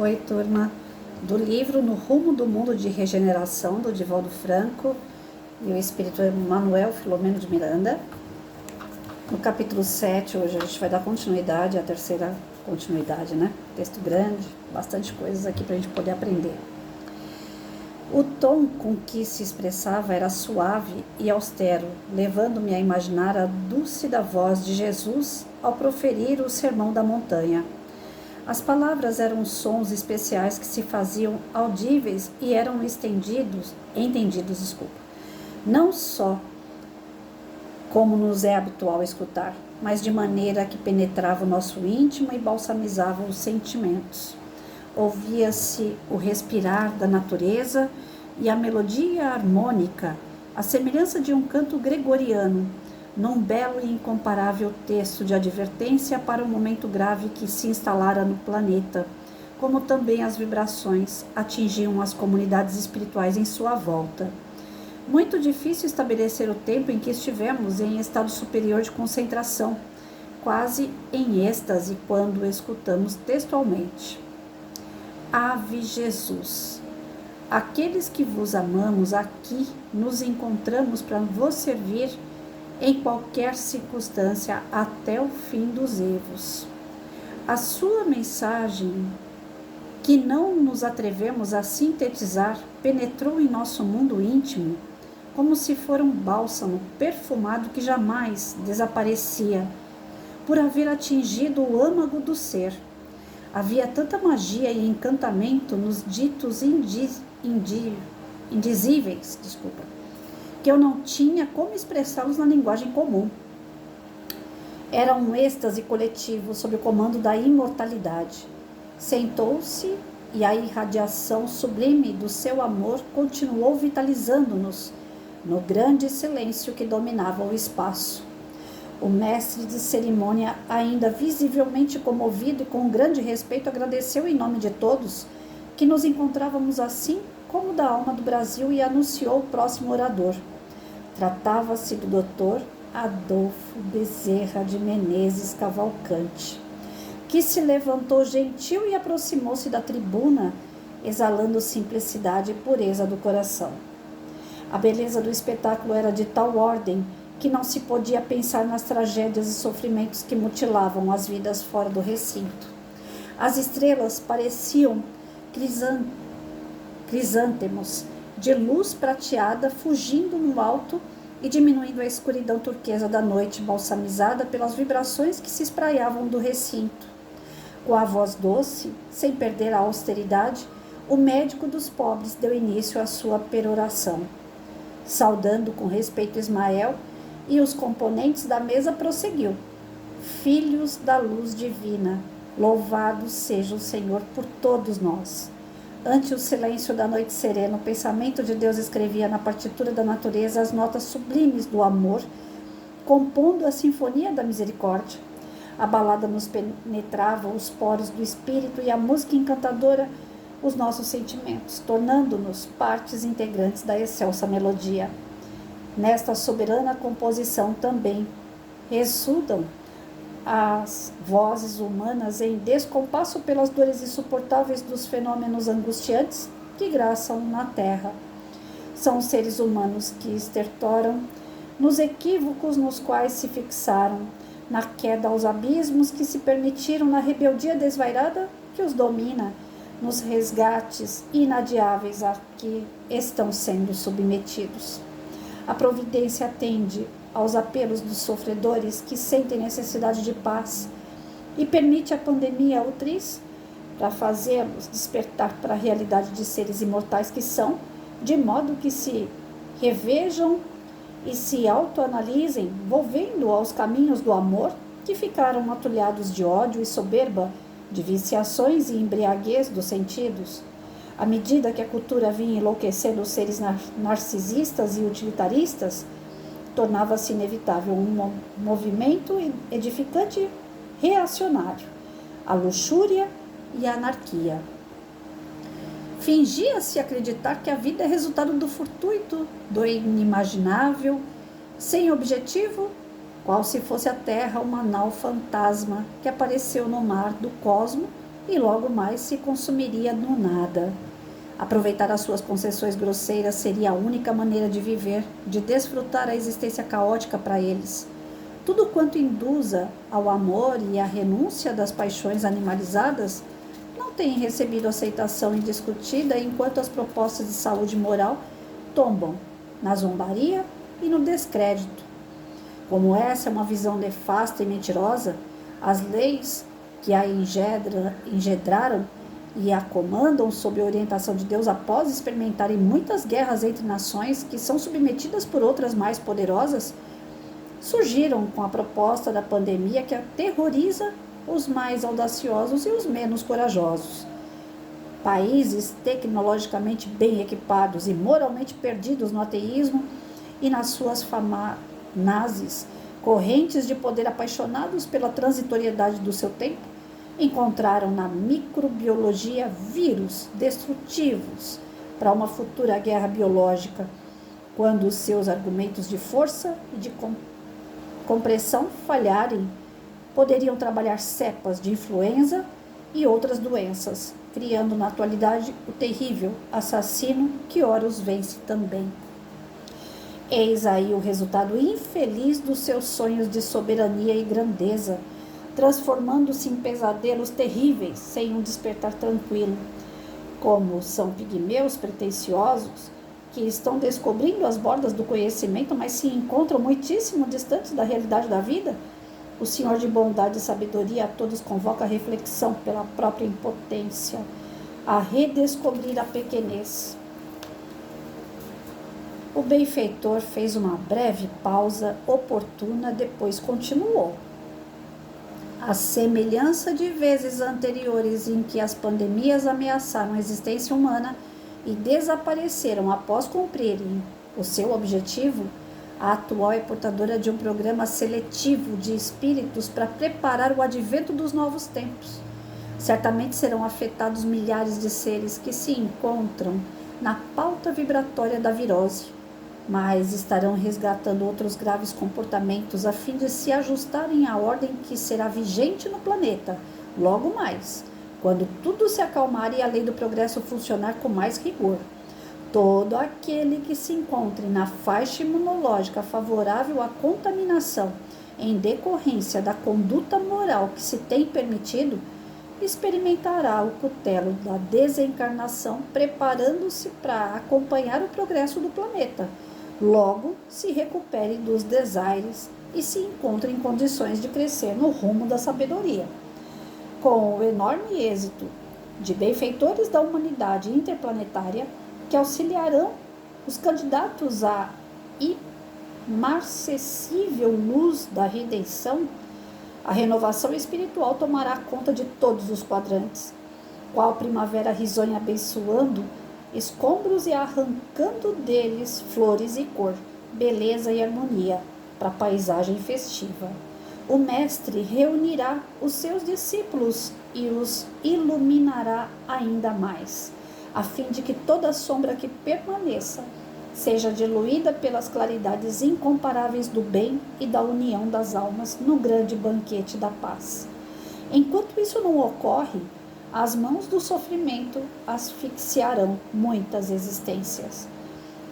Oi, turma, do livro No Rumo do Mundo de Regeneração, do Divaldo Franco e o espírito Manuel Filomeno de Miranda. No capítulo 7, hoje a gente vai dar continuidade, a terceira continuidade, né? Texto grande, bastante coisas aqui para a gente poder aprender. O tom com que se expressava era suave e austero, levando-me a imaginar a dúlcida voz de Jesus ao proferir o sermão da montanha. As palavras eram sons especiais que se faziam audíveis e eram entendidos, não só como nos é habitual escutar, mas de maneira que penetrava o nosso íntimo e balsamizava os sentimentos. Ouvia-se o respirar da natureza e a melodia harmônica, a semelhança de um canto gregoriano, num belo e incomparável texto de advertência para o momento grave que se instalara no planeta, como também as vibrações atingiam as comunidades espirituais em sua volta. Muito difícil estabelecer o tempo em que estivemos em estado superior de concentração, quase em êxtase quando escutamos textualmente. Ave Jesus! Aqueles que vos amamos aqui nos encontramos para vos servir em qualquer circunstância até o fim dos erros. A sua mensagem, que não nos atrevemos a sintetizar, penetrou em nosso mundo íntimo como se fora um bálsamo perfumado que jamais desaparecia, por haver atingido o âmago do ser. Havia tanta magia e encantamento nos ditos indizíveis, que eu não tinha como expressá-los na linguagem comum. Era um êxtase coletivo sob o comando da imortalidade. Sentou-se e a irradiação sublime do seu amor continuou vitalizando-nos no grande silêncio que dominava o espaço. O mestre de cerimônia, ainda visivelmente comovido e com grande respeito, agradeceu em nome de todos que nos encontrávamos assim como da alma do Brasil e anunciou o próximo orador. Tratava-se do Dr. Adolfo Bezerra de Menezes Cavalcante, que se levantou gentil e aproximou-se da tribuna, exalando simplicidade e pureza do coração. A beleza do espetáculo era de tal ordem que não se podia pensar nas tragédias e sofrimentos que mutilavam as vidas fora do recinto. As estrelas pareciam crisântemos de luz prateada fugindo no alto e diminuindo a escuridão turquesa da noite, balsamizada pelas vibrações que se espraiavam do recinto. Com a voz doce, sem perder a austeridade, o médico dos pobres deu início à sua peroração. Saudando com respeito Ismael e os componentes da mesa, prosseguiu: Filhos da luz divina, louvado seja o Senhor por todos nós. Ante o silêncio da noite serena, o pensamento de Deus escrevia na partitura da natureza as notas sublimes do amor, compondo a sinfonia da misericórdia. A balada nos penetrava os poros do espírito e a música encantadora os nossos sentimentos, tornando-nos partes integrantes da excelsa melodia. Nesta soberana composição também ressudam as vozes humanas em descompasso pelas dores insuportáveis dos fenômenos angustiantes que graçam na terra. São os seres humanos que estertoram nos equívocos nos quais se fixaram, na queda aos abismos que se permitiram, na rebeldia desvairada que os domina, nos resgates inadiáveis a que estão sendo submetidos. A providência atende aos apelos dos sofredores que sentem necessidade de paz e permite a pandemia outriz para fazê-los despertar para a realidade de seres imortais que são, de modo que se revejam e se autoanalisem, volvendo aos caminhos do amor que ficaram atulhados de ódio e soberba, de viciações e embriaguez dos sentidos. À medida que a cultura vinha enlouquecendo os seres narcisistas e utilitaristas, tornava-se inevitável um movimento edificante reacionário, a luxúria e a anarquia. Fingia-se acreditar que a vida é resultado do fortuito, do inimaginável, sem objetivo, qual se fosse a Terra uma nau fantasma que apareceu no mar do cosmo e logo mais se consumiria no nada. Aproveitar as suas concessões grosseiras seria a única maneira de viver, de desfrutar a existência caótica para eles. Tudo quanto induza ao amor e à renúncia das paixões animalizadas não tem recebido aceitação indiscutida enquanto as propostas de saúde moral tombam na zombaria e no descrédito. Como essa é uma visão nefasta e mentirosa, as leis que a engendraram e a comandam sob a orientação de Deus após experimentarem muitas guerras entre nações que são submetidas por outras mais poderosas, surgiram com a proposta da pandemia que aterroriza os mais audaciosos e os menos corajosos. Países tecnologicamente bem equipados e moralmente perdidos no ateísmo e nas suas nazis, correntes de poder apaixonados pela transitoriedade do seu tempo, encontraram na microbiologia vírus destrutivos para uma futura guerra biológica, quando os seus argumentos de força e de compressão falharem, poderiam trabalhar cepas de influenza e outras doenças, criando na atualidade o terrível assassino que ora os vence também. Eis aí o resultado infeliz dos seus sonhos de soberania e grandeza, transformando-se em pesadelos terríveis sem um despertar tranquilo. Como são pigmeus pretensiosos, que estão descobrindo as bordas do conhecimento, mas se encontram muitíssimo distantes da realidade da vida, o Senhor de bondade e sabedoria a todos convoca a reflexão pela própria impotência, a redescobrir a pequenez. O benfeitor fez uma breve pausa oportuna, depois continuou. A semelhança de vezes anteriores em que as pandemias ameaçaram a existência humana e desapareceram após cumprirem o seu objetivo, a atual é portadora de um programa seletivo de espíritos para preparar o advento dos novos tempos. Certamente serão afetados milhares de seres que se encontram na pauta vibratória da virose, mas estarão resgatando outros graves comportamentos a fim de se ajustarem à ordem que será vigente no planeta, logo mais, quando tudo se acalmar e a lei do progresso funcionar com mais rigor. Todo aquele que se encontre na faixa imunológica favorável à contaminação em decorrência da conduta moral que se tem permitido, experimentará o cutelo da desencarnação, preparando-se para acompanhar o progresso do planeta. Logo se recupere dos desaires e se encontre em condições de crescer no rumo da sabedoria. Com o enorme êxito de benfeitores da humanidade interplanetária que auxiliarão os candidatos à imarcessível luz da redenção, a renovação espiritual tomará conta de todos os quadrantes, qual primavera risonha abençoando escombros e arrancando deles flores e cor, beleza e harmonia para a paisagem festiva. O Mestre reunirá os seus discípulos e os iluminará ainda mais, a fim de que toda sombra que permaneça seja diluída pelas claridades incomparáveis do bem e da união das almas no grande banquete da paz. Enquanto isso não ocorre, as mãos do sofrimento asfixiarão muitas existências,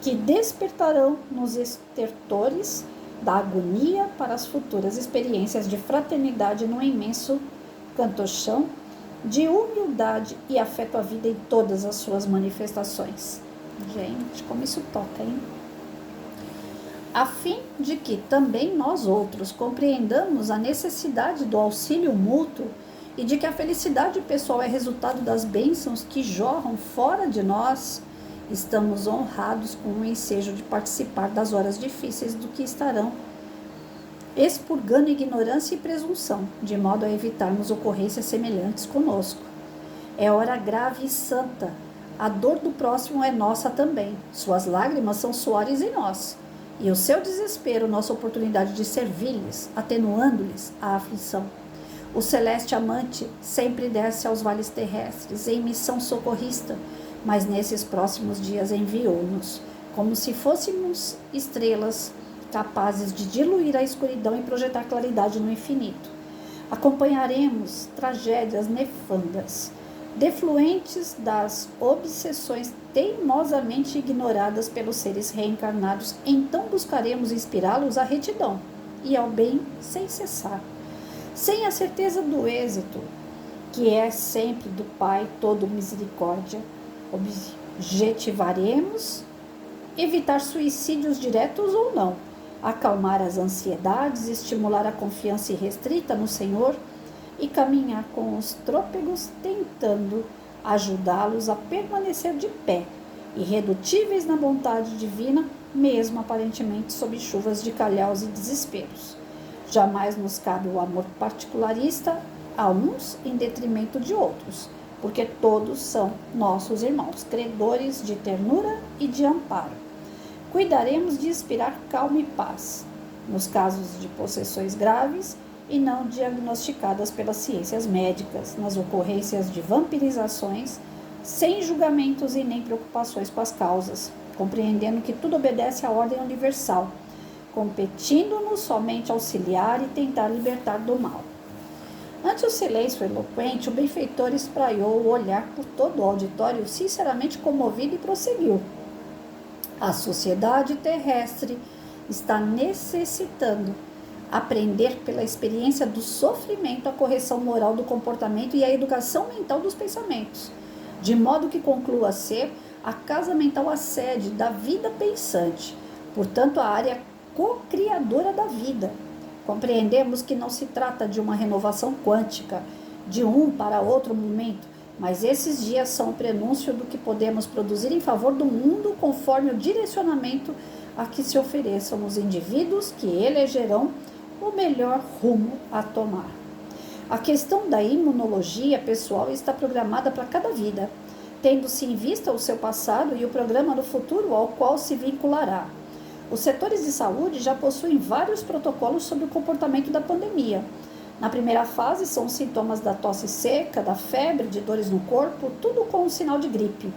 que despertarão nos estertores da agonia para as futuras experiências de fraternidade no imenso cantochão de humildade e afeto à vida em todas as suas manifestações. Gente, como isso toca, hein? A fim de que também nós outros compreendamos a necessidade do auxílio mútuo e de que a felicidade pessoal é resultado das bênçãos que jorram fora de nós, estamos honrados com o ensejo de participar das horas difíceis do que estarão expurgando ignorância e presunção, de modo a evitarmos ocorrências semelhantes conosco. É hora grave e santa. A dor do próximo é nossa também. Suas lágrimas são suores em nós. E o seu desespero, nossa oportunidade de servir-lhes, atenuando-lhes a aflição. O celeste amante sempre desce aos vales terrestres em missão socorrista, mas nesses próximos dias enviou-nos, como se fôssemos estrelas capazes de diluir a escuridão e projetar claridade no infinito. Acompanharemos tragédias nefandas, defluentes das obsessões teimosamente ignoradas pelos seres reencarnados. Então buscaremos inspirá-los à retidão e ao bem sem cessar, sem a certeza do êxito, que é sempre do Pai todo misericórdia. Objetivaremos evitar suicídios diretos ou não, acalmar as ansiedades, estimular a confiança irrestrita no Senhor e caminhar com os trôpegos, tentando ajudá-los a permanecer de pé, irredutíveis na vontade divina, mesmo aparentemente sob chuvas de calhaus e desesperos. Jamais nos cabe o amor particularista a uns em detrimento de outros, porque todos são nossos irmãos, credores de ternura e de amparo. Cuidaremos de inspirar calma e paz, nos casos de possessões graves e não diagnosticadas pelas ciências médicas, nas ocorrências de vampirizações, sem julgamentos e nem preocupações com as causas, compreendendo que tudo obedece à ordem universal, competindo-nos somente auxiliar e tentar libertar do mal. Ante o silêncio eloquente, o benfeitor espraiou o olhar por todo o auditório, sinceramente comovido, e prosseguiu. A sociedade terrestre está necessitando aprender pela experiência do sofrimento a correção moral do comportamento e a educação mental dos pensamentos, de modo que conclua ser a casa mental a sede da vida pensante, portanto a área co-criadora da vida. Compreendemos que não se trata de uma renovação quântica, de um para outro momento, mas esses dias são o prenúncio do que podemos produzir em favor do mundo conforme o direcionamento a que se ofereçam os indivíduos que elegerão o melhor rumo a tomar. A questão da imunologia pessoal está programada para cada vida, tendo-se em vista o seu passado e o programa do futuro ao qual se vinculará. Os setores de saúde já possuem vários protocolos sobre o comportamento da pandemia. Na primeira fase são os sintomas da tosse seca, da febre, de dores no corpo, tudo com um sinal de gripe.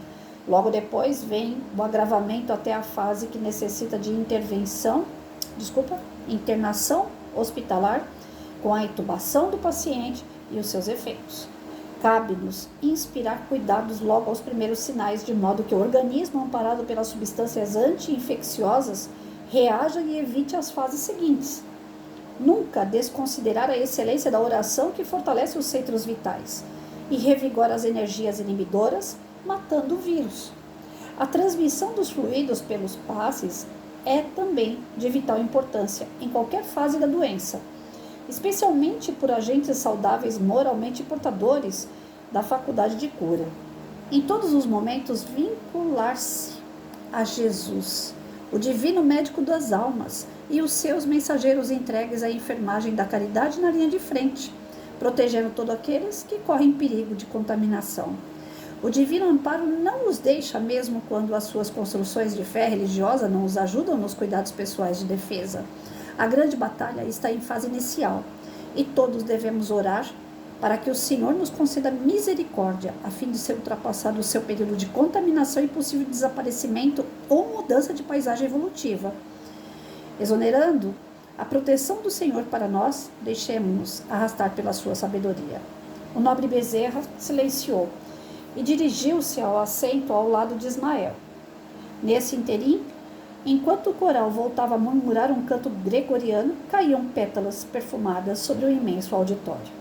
Logo depois vem o agravamento até a fase que necessita de internação hospitalar, com a intubação do paciente e os seus efeitos. Cabe-nos inspirar cuidados logo aos primeiros sinais, de modo que o organismo, amparado pelas substâncias anti-infecciosas, reaja e evite as fases seguintes. Nunca desconsiderar a excelência da oração, que fortalece os centros vitais e revigora as energias inibidoras, matando o vírus. A transmissão dos fluidos pelos passes é também de vital importância em qualquer fase da doença, especialmente por agentes saudáveis moralmente portadores da faculdade de cura. Em todos os momentos, vincular-se a Jesus, o divino médico das almas, e os seus mensageiros entregues à enfermagem da caridade na linha de frente, protegendo todos aqueles que correm perigo de contaminação. O divino amparo não os deixa mesmo quando as suas construções de fé religiosa não os ajudam nos cuidados pessoais de defesa. A grande batalha está em fase inicial e todos devemos orar para que o Senhor nos conceda misericórdia, a fim de ser ultrapassado o seu período de contaminação e possível desaparecimento ou mudança de paisagem evolutiva. Exonerando a proteção do Senhor para nós, deixemos-nos arrastar pela sua sabedoria. O nobre Bezerra silenciou e dirigiu-se ao assento ao lado de Ismael. Nesse interim, enquanto o coral voltava a murmurar um canto gregoriano, caíam pétalas perfumadas sobre o imenso auditório,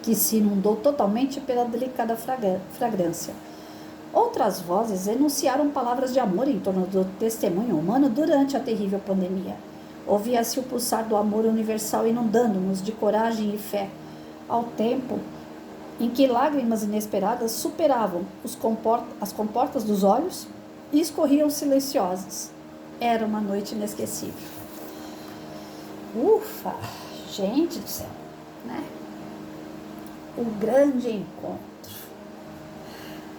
que se inundou totalmente pela delicada fragrância. Outras vozes enunciaram palavras de amor em torno do testemunho humano durante a terrível pandemia. Ouvia-se o pulsar do amor universal inundando-nos de coragem e fé, ao tempo em que lágrimas inesperadas superavam as comportas dos olhos e escorriam silenciosas. Era uma noite inesquecível. Ufa! Gente do céu, né? O grande encontro.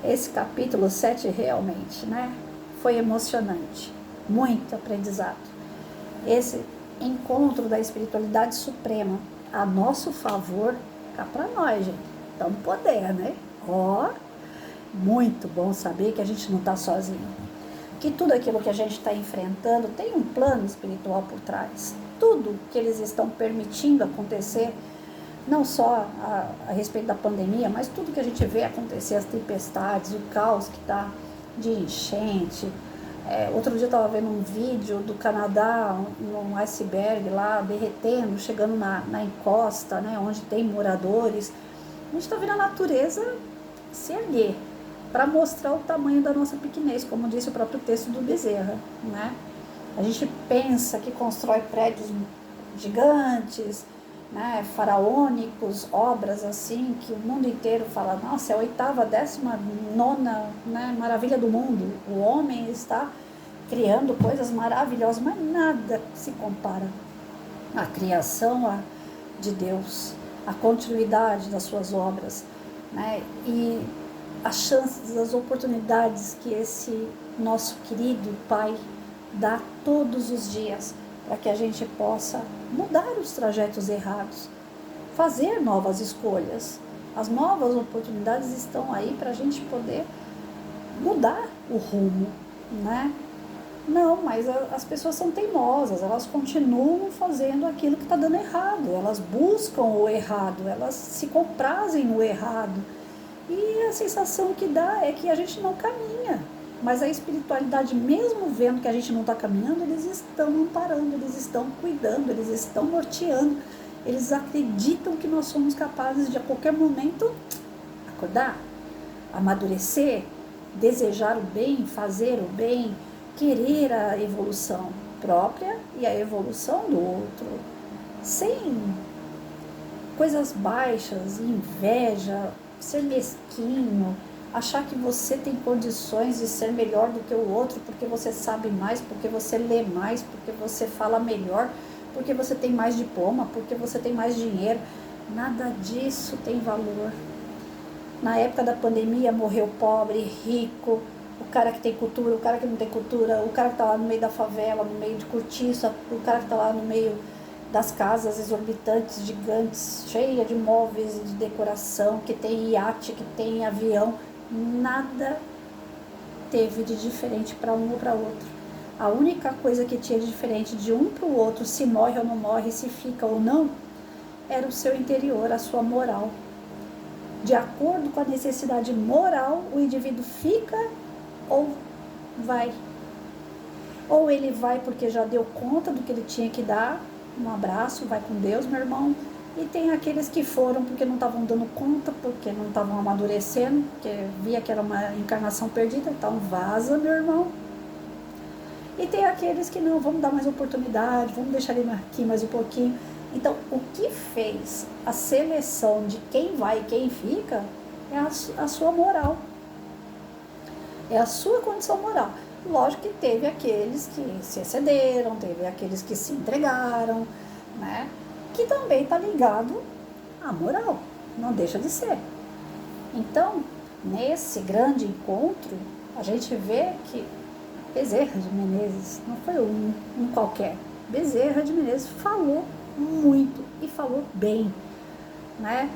Esse capítulo 7 realmente, né? Foi emocionante. Muito aprendizado. Esse encontro da espiritualidade suprema a nosso favor, cá pra nós, gente. Então, poder, né? Muito bom saber que a gente não está sozinho. Que tudo aquilo que a gente está enfrentando tem um plano espiritual por trás. Tudo que eles estão permitindo acontecer não só a respeito da pandemia, mas tudo que a gente vê acontecer, as tempestades, o caos que está de enchente. Outro dia eu estava vendo um vídeo do Canadá, um iceberg lá derretendo, chegando na encosta, né, onde tem moradores. A gente está vendo a natureza se erguer para mostrar o tamanho da nossa pequenez, como disse o próprio texto do Bezerra, né? A gente pensa que constrói prédios gigantes, né, faraônicos, obras assim, que o mundo inteiro fala, nossa, é a oitava, 19ª, né, maravilha do mundo. O homem está criando coisas maravilhosas, mas nada se compara à criação de Deus, à continuidade das suas obras, né, e as chances, as oportunidades que esse nosso querido Pai dá todos os dias para que a gente possa mudar os trajetos errados, fazer novas escolhas. As novas oportunidades estão aí para a gente poder mudar o rumo, né? Não, mas as pessoas são teimosas, elas continuam fazendo aquilo que está dando errado, elas buscam o errado, elas se comprazem no errado. E a sensação que dá é que a gente não caminha. Mas a espiritualidade, mesmo vendo que a gente não está caminhando, eles estão amparando, eles estão cuidando, eles estão norteando. Eles acreditam que nós somos capazes de, a qualquer momento, acordar, amadurecer, desejar o bem, fazer o bem, querer a evolução própria e a evolução do outro, sem coisas baixas, inveja, ser mesquinho, achar que você tem condições de ser melhor do que o outro porque você sabe mais, porque você lê mais, porque você fala melhor, porque você tem mais diploma, porque você tem mais dinheiro. Nada disso tem valor. Na época da pandemia morreu pobre, rico, o cara que tem cultura, o cara que não tem cultura, o cara que está lá no meio da favela, no meio de cortiça, o cara que está lá no meio das casas exorbitantes, gigantes, cheias de móveis e de decoração, que tem iate, que tem avião. Nada teve de diferente para um ou para outro. A única coisa que tinha de diferente de um para o outro, se morre ou não morre, se fica ou não, era o seu interior, a sua moral. De acordo com a necessidade moral, o indivíduo fica ou vai. Ou ele vai porque já deu conta do que ele tinha que dar, um abraço, vai com Deus, meu irmão. E tem aqueles que foram porque não estavam dando conta, porque não estavam amadurecendo, porque via que era uma encarnação perdida, então vaza, meu irmão. E tem aqueles que não, vamos dar mais oportunidade, vamos deixar ele aqui mais um pouquinho. Então, o que fez a seleção de quem vai e quem fica é a sua moral, é a sua condição moral. Lógico que teve aqueles que se excederam, teve aqueles que se entregaram, né? Que também está ligado à moral, não deixa de ser. Então, nesse grande encontro, a gente vê que Bezerra de Menezes não foi um qualquer. Bezerra de Menezes falou muito e falou bem, né?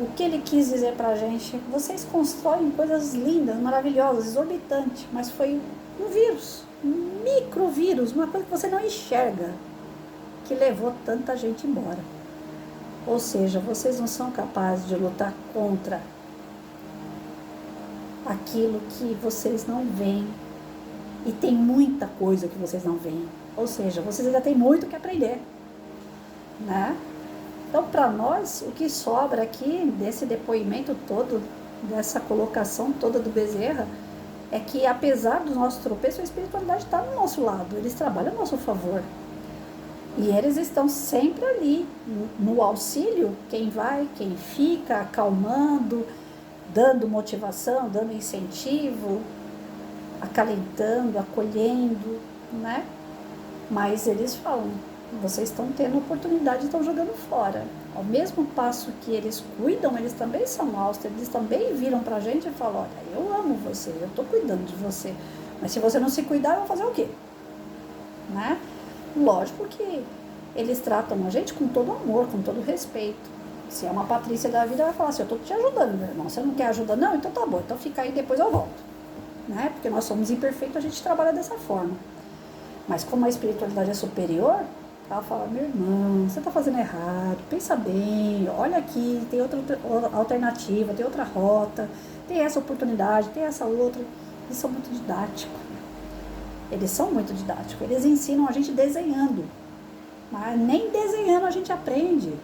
O que ele quis dizer pra gente, vocês constroem coisas lindas, maravilhosas, exorbitantes, mas foi um vírus, um microvírus, uma coisa que você não enxerga, que levou tanta gente embora. Ou seja, vocês não são capazes de lutar contra aquilo que vocês não veem. E tem muita coisa que vocês não veem. Ou seja, vocês ainda têm muito que aprender, né? Então, para nós, o que sobra aqui desse depoimento todo, dessa colocação toda do Bezerra, é que apesar do nosso tropeço, a espiritualidade está do nosso lado, eles trabalham a nosso favor. E eles estão sempre ali, no auxílio, quem vai, quem fica, acalmando, dando motivação, dando incentivo, acalentando, acolhendo, né? Mas eles falam, vocês estão tendo oportunidade e estão jogando fora. Ao mesmo passo que eles cuidam, eles também são austeros, eles também viram pra gente e falam, olha, eu amo você, eu tô cuidando de você, mas se você não se cuidar, eu vou fazer o quê? Né? Lógico que eles tratam a gente com todo amor, com todo respeito. Se é uma Patrícia da vida, vai falar assim, eu tô te ajudando, meu irmão, você não quer ajuda? Não, então tá bom, então fica aí, depois eu volto. Né? Porque nós somos imperfeitos, a gente trabalha dessa forma. Mas como a espiritualidade é superior, Ela fala, meu irmão, você está fazendo errado, pensa bem, olha aqui, tem outra alternativa, tem outra rota, tem essa oportunidade, tem essa outra. Eles são muito didáticos. Eles são muito didáticos. Eles ensinam a gente desenhando, mas nem desenhando a gente aprende.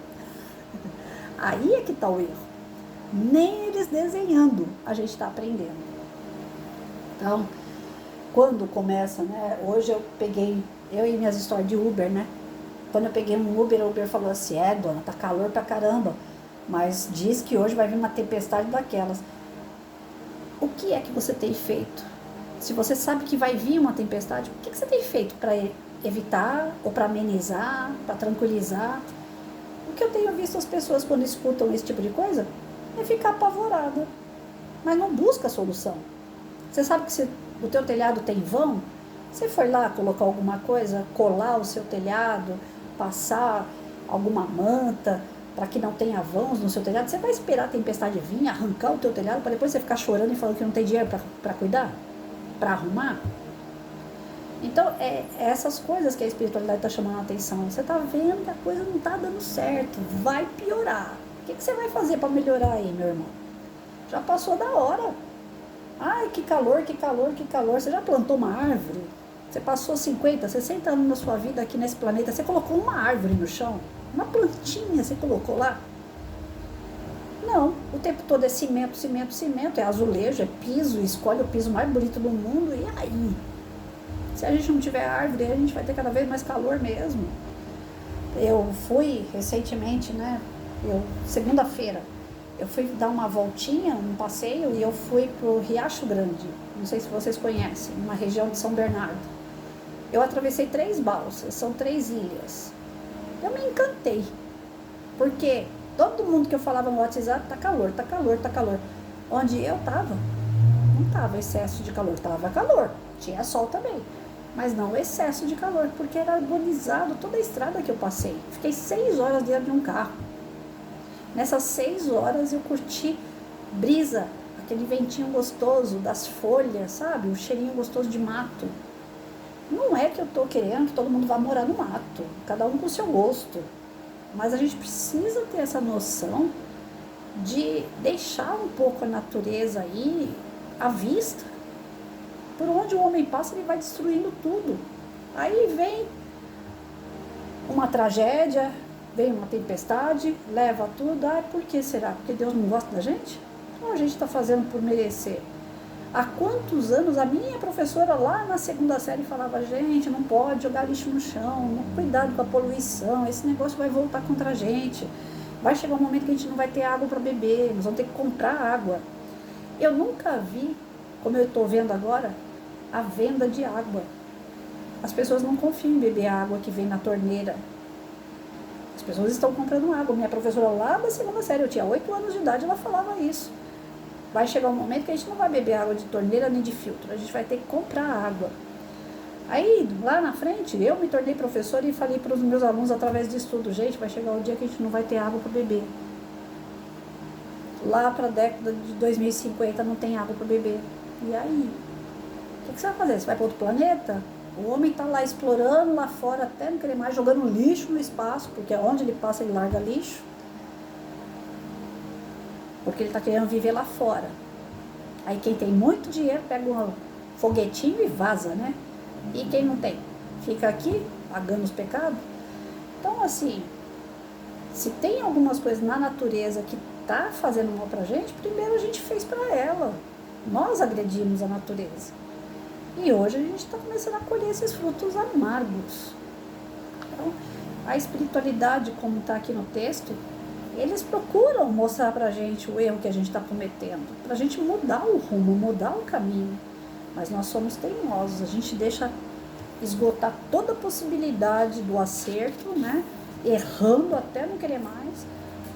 Aí é que está o erro. Nem eles desenhando a gente está aprendendo. Então, quando começa, né? Hoje eu e minhas histórias de Uber, né? Quando eu peguei um Uber, o Uber falou assim, dona, tá calor pra caramba, mas diz que hoje vai vir uma tempestade daquelas. O que é que você tem feito? Se você sabe que vai vir uma tempestade, o que você tem feito para evitar, ou para amenizar, para tranquilizar? O que eu tenho visto as pessoas quando escutam esse tipo de coisa é ficar apavorada, mas não busca a solução. Você sabe que o teu telhado tem vão? Você foi lá colocar alguma coisa, colar o seu telhado, passar alguma manta para que não tenha vãos no seu telhado? Você vai esperar a tempestade vir, arrancar o teu telhado para depois você ficar chorando e falando que não tem dinheiro para cuidar, para arrumar? Então é essas coisas que a espiritualidade está chamando a atenção. Você está vendo que a coisa não está dando certo, vai piorar. O que você vai fazer para melhorar aí, meu irmão? Já passou da hora. Ai, que calor, que calor, que calor. Você já plantou uma árvore? Você passou 50, 60 anos da sua vida aqui nesse planeta, você colocou uma árvore no chão? Uma plantinha você colocou lá? Não, o tempo todo é cimento, cimento, cimento, é azulejo, é piso, escolhe o piso mais bonito do mundo, e aí? Se a gente não tiver árvore, a gente vai ter cada vez mais calor mesmo. Eu fui recentemente, né, segunda-feira, eu fui dar uma voltinha, um passeio, e eu fui pro Riacho Grande, não sei se vocês conhecem, uma região de São Bernardo. Eu atravessei 3 balsas, são 3 ilhas. Eu me encantei, porque todo mundo que eu falava no WhatsApp, tá calor, tá calor, tá calor. Onde eu tava, não tava excesso de calor, tava calor, tinha sol também, mas não excesso de calor, porque era arborizado toda a estrada que eu passei. Fiquei 6 horas dentro de um carro. Nessas 6 horas eu curti brisa, aquele ventinho gostoso das folhas, sabe? Um cheirinho gostoso de mato. Não é que eu tô querendo que todo mundo vá morar no mato, cada um com o seu gosto. Mas a gente precisa ter essa noção de deixar um pouco a natureza aí à vista. Por onde o homem passa, ele vai destruindo tudo. Aí vem uma tragédia, vem uma tempestade, leva tudo. Ah, por que será? Porque Deus não gosta da gente? Ou a gente está fazendo por merecer? Há quantos anos a minha professora lá na 2ª série falava, gente, não pode jogar lixo no chão, cuidado com a poluição, esse negócio vai voltar contra a gente. Vai chegar um momento que a gente não vai ter água para beber, nós vamos ter que comprar água. Eu nunca vi, como eu estou vendo agora, a venda de água. As pessoas não confiam em beber a água que vem na torneira. As pessoas estão comprando água. Minha professora lá da 2ª série, eu tinha 8 anos de idade, ela falava isso. Vai chegar um momento que a gente não vai beber água de torneira nem de filtro, a gente vai ter que comprar água. Aí, lá na frente, eu me tornei professora e falei para os meus alunos através de estudo, gente, vai chegar o dia que a gente não vai ter água para beber. Lá para a década de 2050 não tem água para beber. E aí? O que você vai fazer? Você vai para outro planeta? O homem está lá explorando lá fora, até não querer mais, jogando lixo no espaço, porque onde ele passa ele larga lixo. Porque ele está querendo viver lá fora. Aí quem tem muito dinheiro pega um foguetinho e vaza, né? E quem não tem? Fica aqui, pagando os pecados. Então, assim, se tem algumas coisas na natureza que tá fazendo mal pra gente, primeiro a gente fez para ela. Nós agredimos a natureza. E hoje a gente está começando a colher esses frutos amargos. Então, a espiritualidade, como está aqui no texto, eles procuram mostrar pra gente o erro que a gente está cometendo, pra gente mudar o rumo, mudar o caminho. Mas nós somos teimosos, a gente deixa esgotar toda a possibilidade do acerto, né? Errando até não querer mais,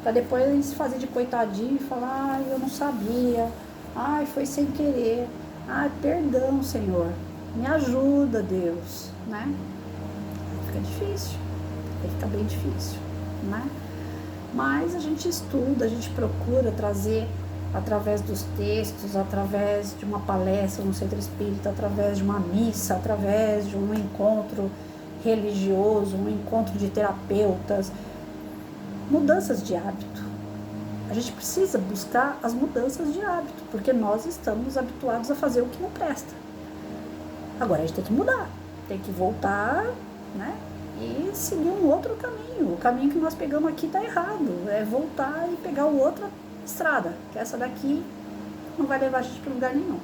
para depois a gente se fazer de coitadinho e falar, ai, eu não sabia, ai, foi sem querer, ai, perdão, Senhor, me ajuda, Deus, né? Aí fica difícil, aí fica bem difícil, né? Mas a gente estuda, a gente procura trazer através dos textos, através de uma palestra no centro espírita, através de uma missa, através de um encontro religioso, um encontro de terapeutas, mudanças de hábito. A gente precisa buscar as mudanças de hábito, porque nós estamos habituados a fazer o que não presta. Agora a gente tem que mudar, tem que voltar, né? E seguir um outro caminho. O caminho que nós pegamos aqui está errado. É voltar e pegar outra estrada, que essa daqui não vai levar a gente para lugar nenhum.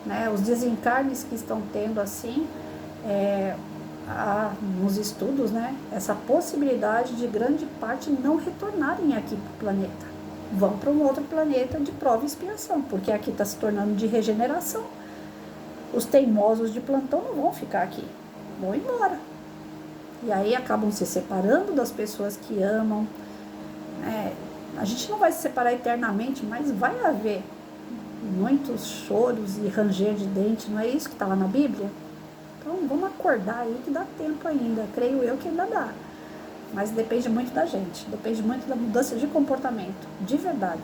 Né? Os desencarnes que estão tendo assim, nos estudos, né? Essa possibilidade de grande parte não retornarem aqui para o planeta. Vão para um outro planeta de prova e expiação, porque aqui está se tornando de regeneração. Os teimosos de plantão não vão ficar aqui, vão embora. E aí acabam se separando das pessoas que amam. A gente não vai se separar eternamente, mas vai haver muitos choros e ranger de dente, não é isso que está lá na Bíblia? Então vamos acordar aí que dá tempo ainda, creio eu que ainda dá. Mas depende muito da gente, depende muito da mudança de comportamento, de verdade.